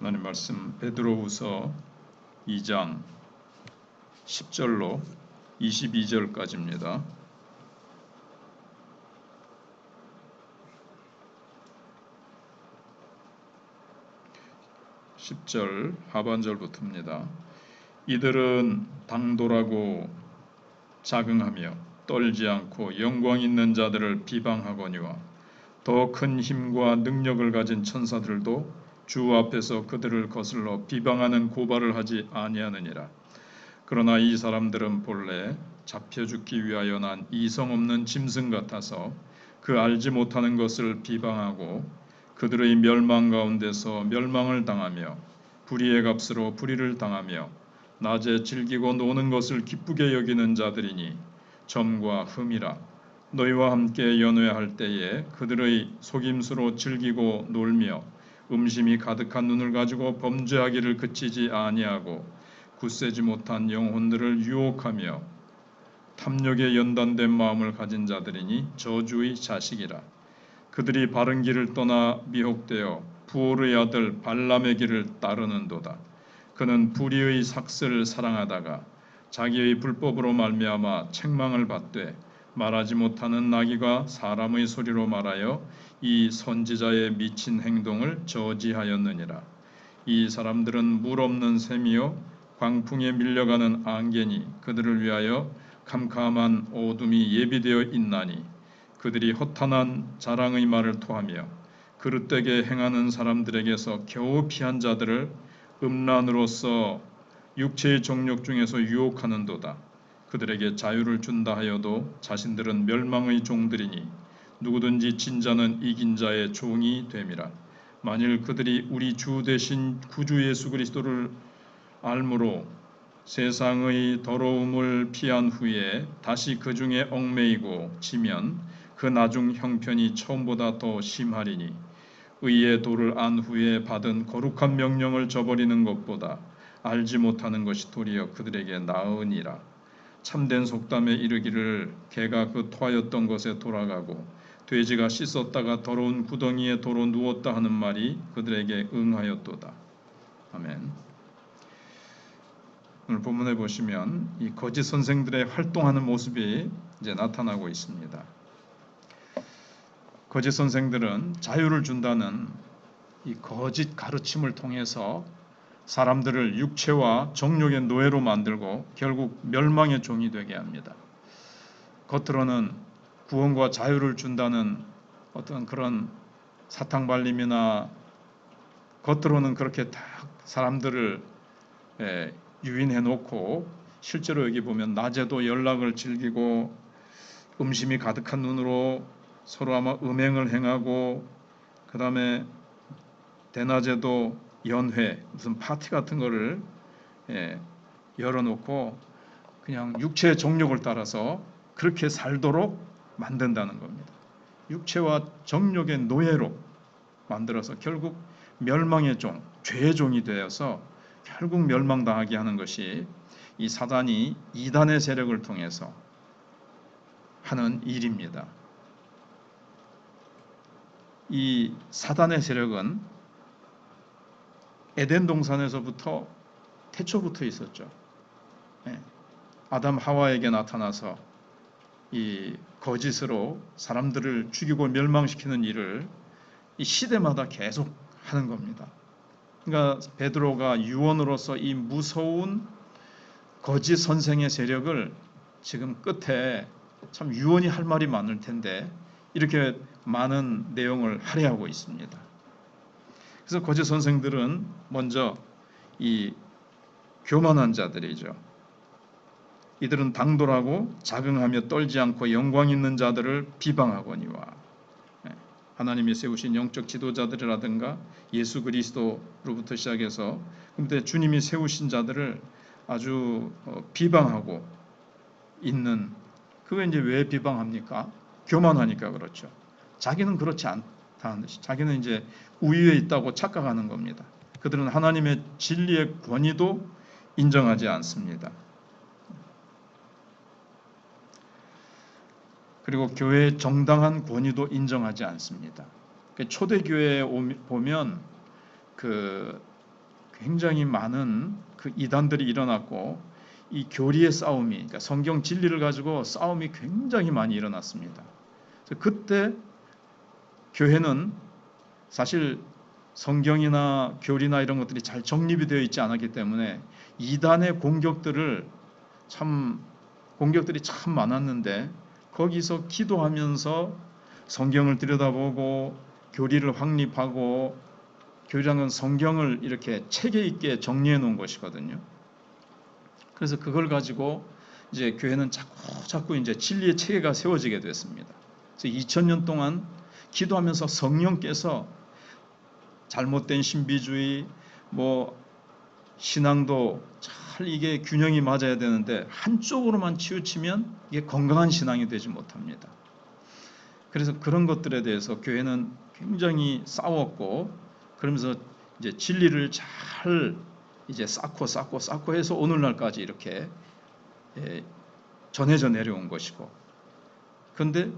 하나님 말씀 베드로후서 2장 10절로 22절까지입니다. 10절 하반절부터입니다. 이들은 당돌하고 자긍하며 떨지 않고 영광 있는 자들을 비방하거니와 더 큰 힘과 능력을 가진 천사들도 주 앞에서 그들을 거슬러 비방하는 고발을 하지 아니하느니라. 그러나 이 사람들은 본래 잡혀 죽기 위하여 난 이성 없는 짐승 같아서 그 알지 못하는 것을 비방하고 그들의 멸망 가운데서 멸망을 당하며 불의의 값으로 불의를 당하며 낮에 즐기고 노는 것을 기쁘게 여기는 자들이니 점과 흠이라. 너희와 함께 연회할 때에 그들의 속임수로 즐기고 놀며 음심이 가득한 눈을 가지고 범죄하기를 그치지 아니하고 굳세지 못한 영혼들을 유혹하며 탐욕에 연단된 마음을 가진 자들이니 저주의 자식이라. 그들이 바른 길을 떠나 미혹되어 부올의 아들 발람의 길을 따르는도다. 그는 불의의 삭슬을 사랑하다가 자기의 불법으로 말미암아 책망을 받되 말하지 못하는 나귀가 사람의 소리로 말하여 이 선지자의 미친 행동을 저지하였느니라. 이 사람들은 물 없는 샘이요 광풍에 밀려가는 안개니 그들을 위하여 캄캄한 어둠이 예비되어 있나니 그들이 허탄한 자랑의 말을 토하며 그릇되게 행하는 사람들에게서 겨우 피한 자들을 음란으로서 육체의 정욕 중에서 유혹하는도다. 그들에게 자유를 준다 하여도 자신들은 멸망의 종들이니 누구든지 진자는 이긴 자의 종이 됨이라. 만일 그들이 우리 주 되신 구주 예수 그리스도를 알므로 세상의 더러움을 피한 후에 다시 그 중에 얽매이고 지면 그 나중 형편이 처음보다 더 심하리니 의의 도를 안 후에 받은 거룩한 명령을 저버리는 것보다 알지 못하는 것이 도리어 그들에게 나으니라. 참된 속담에 이르기를 개가 그 토하였던 것에 돌아가고 돼지가 씻었다가 더러운 구덩이에 도로 누웠다 하는 말이 그들에게 응하였도다. 아멘. 오늘 본문에 보시면 이 거짓 선생들의 활동하는 모습이 이제 나타나고 있습니다. 거짓 선생들은 자유를 준다는 이 거짓 가르침을 통해서 사람들을 육체와 정욕의 노예로 만들고 결국 멸망의 종이 되게 합니다. 겉으로는 구원과 자유를 준다는 어떤 그런 사탕발림이나 겉으로는 그렇게 딱 사람들을 유인해 놓고 실제로 여기 보면 낮에도 연락을 즐기고 음심이 가득한 눈으로 서로 아마 음행을 행하고 그 다음에 대낮에도 연회 무슨 파티 같은 거를 열어놓고 그냥 육체의 정욕을 따라서 그렇게 살도록 만든다는 겁니다. 육체와 정욕의 노예로 만들어서 결국 멸망의 종, 죄의 종이 되어서 결국 멸망당하게 하는 것이 이 사단이 이단의 세력을 통해서 하는 일입니다. 이 사단의 세력은 에덴 동산에서부터 태초부터 있었죠. 아담 하와에게 나타나서 이 거짓으로 사람들을 죽이고 멸망시키는 일을 이 시대마다 계속 하는 겁니다. 그러니까 베드로가 유언으로서 이 무서운 거짓 선생의 세력을 지금 끝에 참 유언이 할 말이 많을 텐데 이렇게 많은 내용을 할애하고 있습니다. 그래서 거짓 선생들은 먼저 이 교만한 자들이죠. 이들은 당돌하고 자긍하며 떨지 않고 영광 있는 자들을 비방하거니와 하나님이 세우신 영적 지도자들이라든가 예수 그리스도로부터 시작해서 근데 주님이 세우신 자들을 아주 비방하고 있는 그게 이제 왜 비방합니까? 교만하니까 그렇죠. 자기는 그렇지 않다는 듯이 자기는 이제 우위에 있다고 착각하는 겁니다. 그들은 하나님의 진리의 권위도 인정하지 않습니다. 그리고 교회의 정당한 권위도 인정하지 않습니다. 초대교회에 보면 그 굉장히 많은 그 이단들이 일어났고 이 교리의 싸움이, 그러니까 성경 진리를 가지고 싸움이 굉장히 많이 일어났습니다. 그때 교회는 사실 성경이나 교리나 이런 것들이 잘 정립이 되어 있지 않았기 때문에 이단의 공격들이 참 많았는데, 거기서 기도하면서 성경을 들여다보고 교리를 확립하고, 교리라는 건 성경을 이렇게 체계 있게 정리해 놓은 것이거든요. 그래서 그걸 가지고 이제 교회는 자꾸 이제 진리의 체계가 세워지게 됐습니다. 그래서 2000년 동안 기도하면서 성령께서 잘못된 신비주의, 신앙도 잘 이게 균형이 맞아야 되는데 한쪽으로만 치우치면 이게 건강한 신앙이 되지 못합니다. 그래서 그런 것들에 대해서 교회는 굉장히 싸웠고, 그러면서 이제 진리를 잘 이제 쌓고 해서 오늘날까지 이렇게 전해져 내려온 것이고, 그런데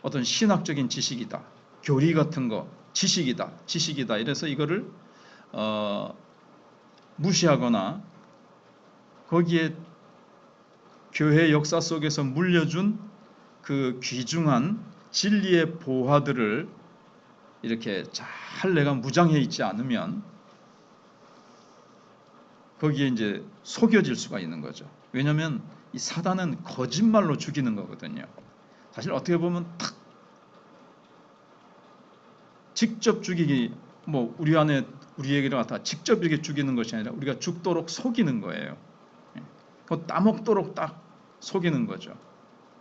어떤 신학적인 지식이다, 교리 같은 거 지식이다 이래서 이거를 무시하거나 거기에 교회 역사 속에서 물려준 그 귀중한 진리의 보화들을 이렇게 잘 내가 무장해 있지 않으면 거기에 이제 속여질 수가 있는 거죠. 왜냐하면 이 사단은 거짓말로 죽이는 거거든요. 사실 어떻게 보면 탁 직접 죽이기, 우리에게를 갖다 직접 이렇게 죽이는 것이 아니라 우리가 죽도록 속이는 거예요. 따먹도록 딱 속이는 거죠.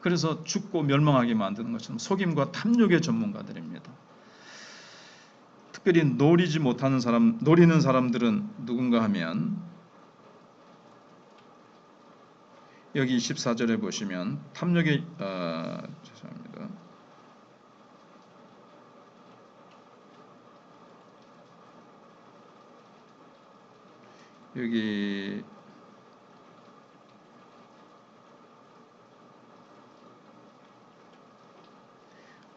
그래서 죽고 멸망하게 만드는 것처럼 속임과 탐욕의 전문가들입니다. 특별히 노리는 사람들은 누군가 하면, 여기 14절에 보시면 탐욕의 죄송합니다. 여기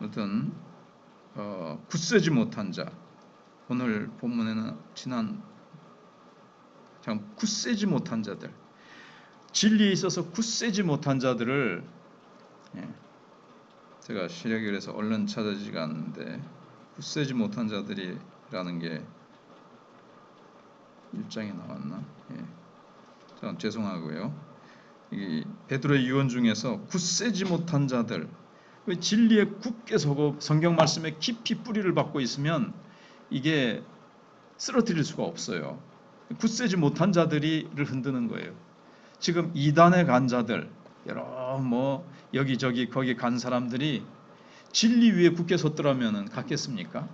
어떤 굳세지 못한 자, 오늘 본문에는 굳세지 못한 자들, 진리에 있어서 굳세지 못한 자들을, 제가 시력이 그래서 얼른 찾아지지가 않는데, 굳세지 못한 자들이라는 게 1장에 나왔나? 죄송하고요. 이 베드로의 유언 중에서 굳세지 못한 자들, 진리에 굳게 서고 성경 말씀에 깊이 뿌리를 받고 있으면 이게 쓰러뜨릴 수가 없어요. 굳세지 못한 자들이를 흔드는 거예요. 지금 이단에 간 자들, 여러 여기저기 거기 간 사람들이 진리 위에 굳게 섰더라면 갔겠습니까?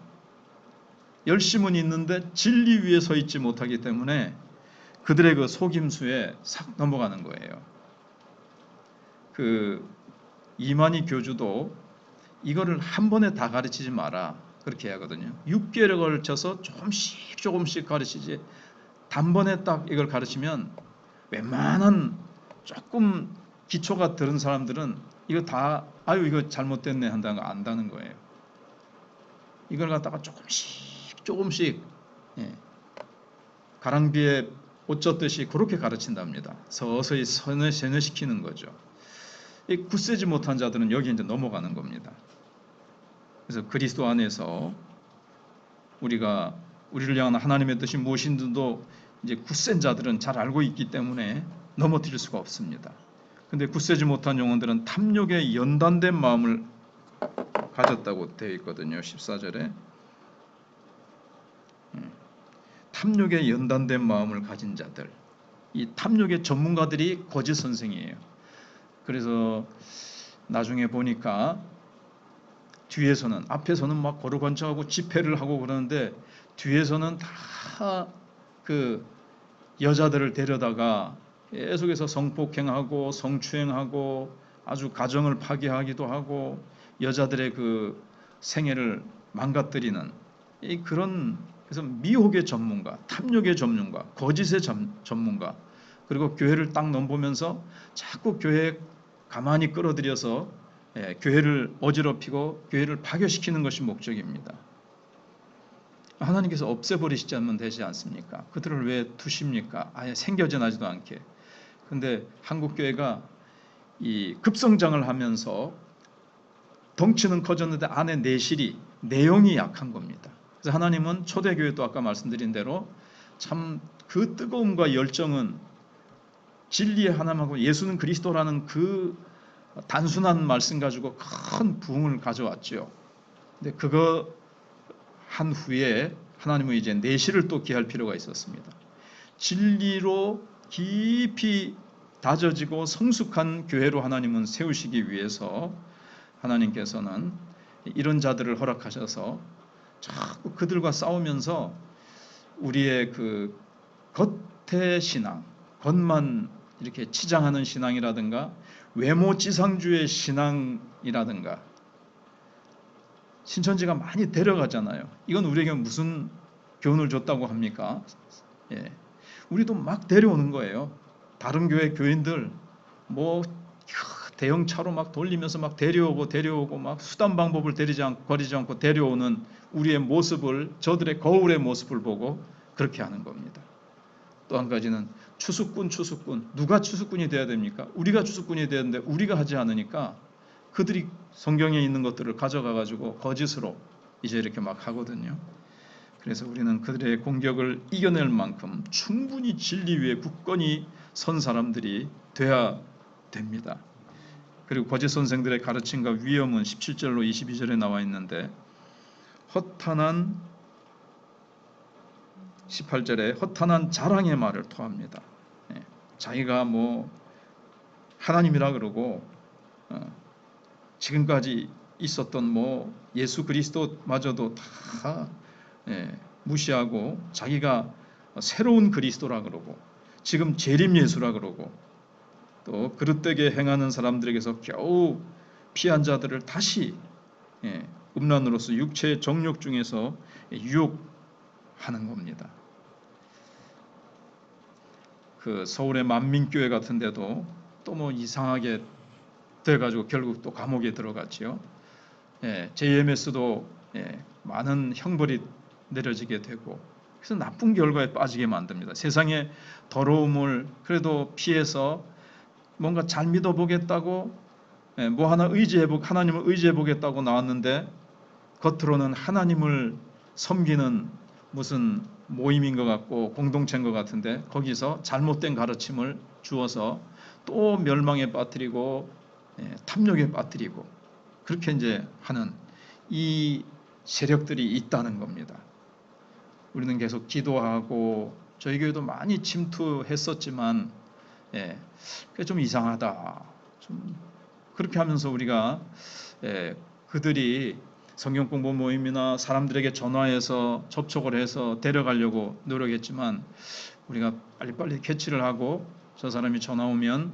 열심은 있는데 진리 위에 서 있지 못하기 때문에 그들의 그 속임수에 싹 넘어가는 거예요. 그 이만희 교주도 이거를 한 번에 다 가르치지 마라 그렇게 하거든요. 6개월에 걸쳐서 조금씩 가르치지, 단번에 딱 이걸 가르치면 웬만한 조금 기초가 들은 사람들은 이거 다 이거 잘못됐네 한다는 거 안다는 거예요. 이걸 갖다가 조금씩 가랑비에 옷 젖듯이 그렇게 가르친답니다. 서서히 세뇌시키는 거죠. 이 굳세지 못한 자들은 여기 이제 넘어가는 겁니다. 그래서 그리스도 안에서 우리를 향한 하나님의 뜻이 무엇인지도 이제 굳센 자들은 잘 알고 있기 때문에 넘어뜨릴 수가 없습니다. 근데 굳세지 못한 영혼들은 탐욕에 연단된 마음을 가졌다고 되어 있거든요. 14절에 탐욕에 연단된 마음을 가진 자들, 이 탐욕의 전문가들이 거짓 선생이에요. 그래서 나중에 보니까 앞에서는 막 거룩건축하고 집회를 하고 그러는데 뒤에서는 다 그 여자들을 데려다가 계속해서 성폭행하고 성추행하고 아주 가정을 파괴하기도 하고 여자들의 그 생애를 망가뜨리는 그래서 미혹의 전문가, 탐욕의 전문가, 거짓의 전문가, 그리고 교회를 딱 넘보면서 자꾸 교회에 가만히 끌어들여서 교회를 어지럽히고 교회를 파괴시키는 것이 목적입니다. 하나님께서 없애버리시지 않으면 되지 않습니까? 그들을 왜 두십니까? 아예 생겨져나지도 않게. 근데 한국교회가 이 급성장을 하면서 덩치는 커졌는데 안에 내실이 내용이 약한 겁니다. 그래서 하나님은 초대교회도 아까 말씀드린 대로 참 그 뜨거움과 열정은 진리의 하나님하고 예수는 그리스도라는 그 단순한 말씀 가지고 큰 부흥을 가져왔죠. 근데 그거 한 후에 하나님은 이제 내실을 또 기할 필요가 있었습니다. 진리로 깊이 다져지고 성숙한 교회로 하나님은 세우시기 위해서 하나님께서는 이런 자들을 허락하셔서 자꾸 그들과 싸우면서 우리의 그 겉의 신앙, 겉만 이렇게 치장하는 신앙이라든가 외모지상주의 신앙이라든가 신천지가 많이 데려가잖아요. 이건 우리에게 무슨 교훈을 줬다고 합니까? 예. 우리도 막 데려오는 거예요. 다른 교회 교인들 뭐 대형 차로 막 돌리면서 막 데려오고 막 수단 방법을 버리지 않고 데려오는 우리의 모습을 저들의 거울의 모습을 보고 그렇게 하는 겁니다. 또 한 가지는 추수꾼 누가 추수꾼이 돼야 됩니까? 우리가 추수꾼이 되는데 우리가 하지 않으니까 그들이 성경에 있는 것들을 가져가 가지고 거짓으로 이제 이렇게 막 하거든요. 그래서 우리는 그들의 공격을 이겨낼 만큼 충분히 진리 위에 굳건히 선 사람들이 돼야 됩니다. 그리고 거짓 선생들의 가르침과 위험은 17절로 22절에 나와 있는데 허탄한 18절에 허탄한 자랑의 말을 토합니다. 자기가 뭐 하나님이라 그러고 지금까지 있었던 뭐 예수 그리스도마저도 다 무시하고 자기가 새로운 그리스도라 그러고 지금 재림 예수라 그러고 또 그릇되게 행하는 사람들에게서 겨우 피한 자들을 다시 음란으로서 육체의 정욕 중에서 유혹하는 겁니다. 그 서울의 만민교회 같은 데도 또 뭐 이상하게 돼가지고 결국 또 감옥에 들어갔지요. JMS도 많은 형벌이 내려지게 되고 그래서 나쁜 결과에 빠지게 만듭니다. 세상의 더러움을 그래도 피해서 뭔가 잘 믿어보겠다고 뭐 하나 하나님을 의지해보겠다고 나왔는데 겉으로는 하나님을 섬기는 무슨 모임인 것 같고 공동체인 것 같은데 거기서 잘못된 가르침을 주어서 또 멸망에 빠뜨리고 탐욕에 빠뜨리고 그렇게 이제 하는 이 세력들이 있다는 겁니다. 우리는 계속 기도하고 저희 교회도 많이 침투했었지만 그게 좀 이상하다. 좀 그렇게 하면서 우리가 그들이 성경 공부 모임이나 사람들에게 전화해서 접촉을 해서 데려가려고 노력했지만 우리가 빨리빨리 캐치를 하고 저 사람이 전화 오면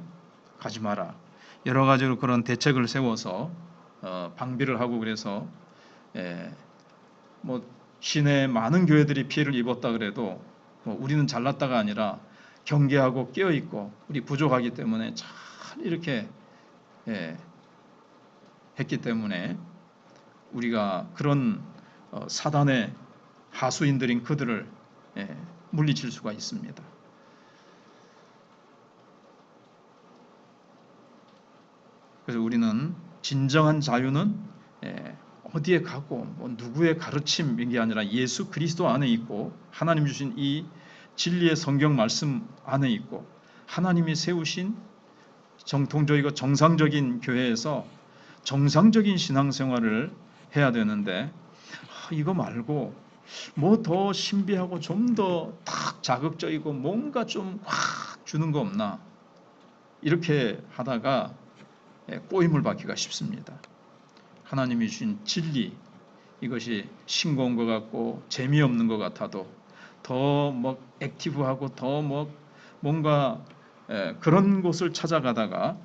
가지 마라. 여러 가지로 그런 대책을 세워서 방비를 하고 그래서 뭐 시내 많은 교회들이 피해를 입었다 그래도 뭐 우리는 잘났다가 아니라 경계하고 깨어 있고 우리 부족하기 때문에 잘 이렇게 했기 때문에 우리가 그런 사단의 하수인들인 그들을 물리칠 수가 있습니다. 그래서 우리는 진정한 자유는 어디에 가고 뭐 누구의 가르침인 게 아니라 예수 그리스도 안에 있고 하나님 주신 이 진리의 성경 말씀 안에 있고 하나님이 세우신 정통적이고 정상적인 교회에서 정상적인 신앙생활을 해야 되는데 이거 말고 뭐 더 신비하고 좀 더 딱 자극적이고 뭔가 좀 확 주는 거 없나 이렇게 하다가 꼬임을 받기가 쉽습니다. 하나님이 주신 진리 이것이 싱거운 것 같고 재미없는 것 같아도 더 뭐 액티브하고 더 뭐 뭔가 그런 곳을 찾아가다가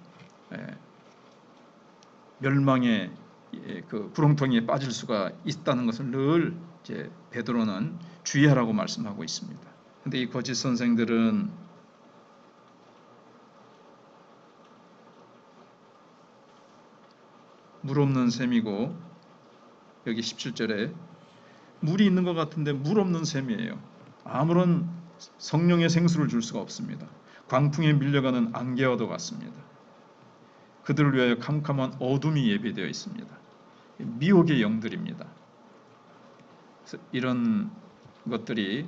멸망의 그 구렁텅이에 빠질 수가 있다는 것을 늘 이제 베드로는 주의하라고 말씀하고 있습니다. 근데 이 거짓 선생들은 물 없는 셈이고 여기 17절에 물이 있는 것 같은데 물 없는 셈이에요. 아무런 성령의 생수를 줄 수가 없습니다. 광풍에 밀려가는 안개와도 같습니다. 그들을 위하여 캄캄한 어둠이 예비되어 있습니다. 미혹의 영들입니다. 그래서 이런 것들이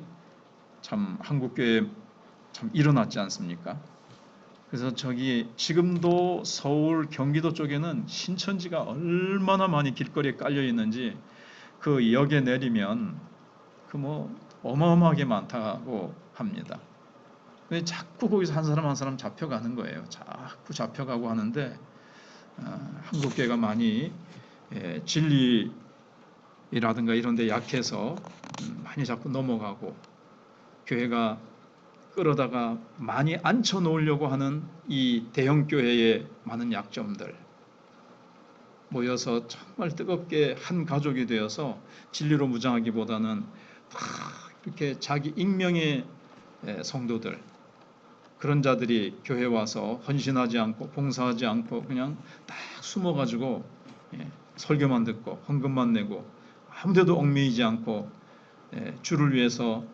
참 한국교회에 참 일어났지 않습니까? 그래서 저기 지금도 서울 경기도 쪽에는 신천지가 얼마나 많이 길거리에 깔려 있는지 그 역에 내리면 그 뭐 어마어마하게 많다고 합니다. 왜 자꾸 거기서 한 사람 한 사람 잡혀가는 거예요. 자꾸 잡혀가고 하는데 한국교회가 많이 진리라든가 이런 데 약해서 많이 자꾸 넘어가고 교회가 끌어다가 많이 앉혀 놓으려고 하는 이 대형교회의 많은 약점들 모여서 정말 뜨겁게 한 가족이 되어서 진리로 무장하기보다는 다 이렇게 자기 익명의 성도들 그런 자들이 교회 와서 헌신하지 않고 봉사하지 않고 그냥 딱 숨어가지고 설교만 듣고 헌금만 내고 아무데도 얽매이지 않고 주를 위해서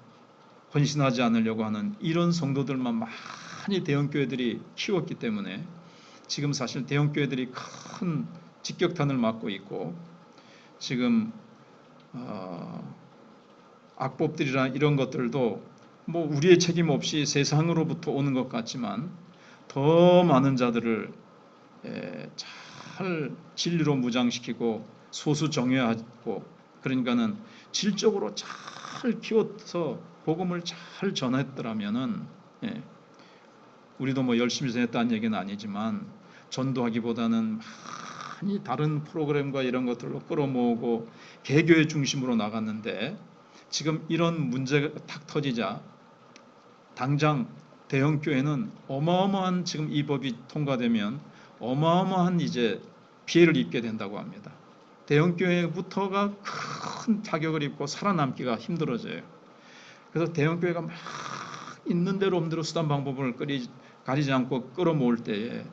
헌신하지 않으려고 하는 이런 성도들만 많이 대형교회들이 키웠기 때문에 지금 사실 대형교회들이 큰 직격탄을 맞고 있고 지금 악법들이나 이런 것들도 뭐 우리의 책임 없이 세상으로부터 오는 것 같지만 더 많은 자들을 잘 진리로 무장시키고 소수 정예하고 그러니까는 질적으로 잘 키워서 복음을 잘 전했더라면은 우리도 뭐 열심히 전했다는 얘기는 아니지만 전도하기보다는 많이 다른 프로그램과 이런 것들로 끌어모으고 개교의 중심으로 나갔는데 지금 이런 문제가 탁 터지자 당장 대형 교회는 어마어마한 지금 이 법이 통과되면 어마어마한 이제 피해를 입게 된다고 합니다. 대형 교회부터가 큰 타격을 입고 살아남기가 힘들어져요. 그래서 대형 교회가 막 있는 대로 없는 대로 수단 방법을 가리지 않고 끌어모을 때에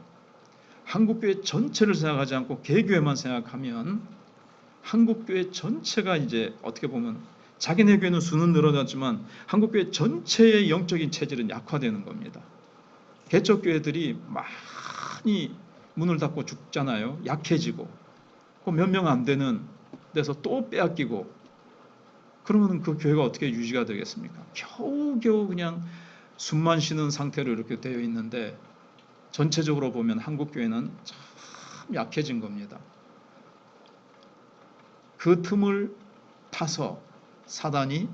한국교회 전체를 생각하지 않고 개교회만 생각하면 한국교회 전체가 이제 어떻게 보면 자기네 교회는 수는 늘어났지만 한국교회 전체의 영적인 체질은 약화되는 겁니다. 개척교회들이 많이 문을 닫고 죽잖아요. 약해지고 몇 명 안 되는 데서 또 빼앗기고 그러면 그 교회가 어떻게 유지가 되겠습니까? 겨우겨우 그냥 숨만 쉬는 상태로 이렇게 되어 있는데 전체적으로 보면 한국교회는 참 약해진 겁니다. 그 틈을 타서 사단이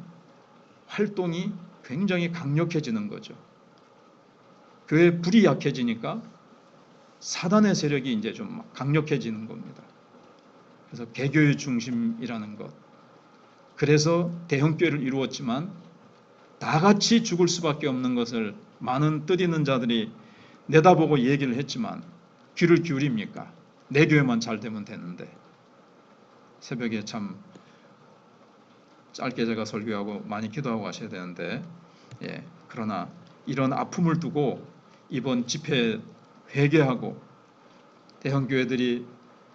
활동이 굉장히 강력해지는 거죠. 교회 불이 약해지니까 사단의 세력이 이제 좀 강력해지는 겁니다. 그래서 개교의 중심이라는 것. 그래서 대형교회를 이루었지만 다 같이 죽을 수밖에 없는 것을 많은 뜻 있는 자들이 내다보고 얘기를 했지만 귀를 기울입니까? 내 교회만 잘 되면 되는데 새벽에 참 짧게 제가 설교하고 많이 기도하고 가셔야 되는데 그러나 이런 아픔을 두고 이번 집회에 회개하고 대형교회들이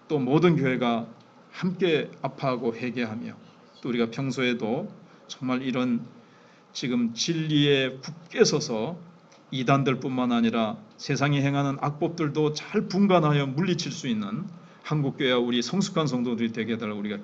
또 모든 교회가 함께 아파하고 회개하며 또 우리가 평소에도 정말 이런 지금 진리에 굳게 서서 이단들뿐만 아니라 세상이 행하는 악법들도 잘 분간하여 물리칠 수 있는 한국교회와 우리 성숙한 성도들이 되게 해달라고 우리가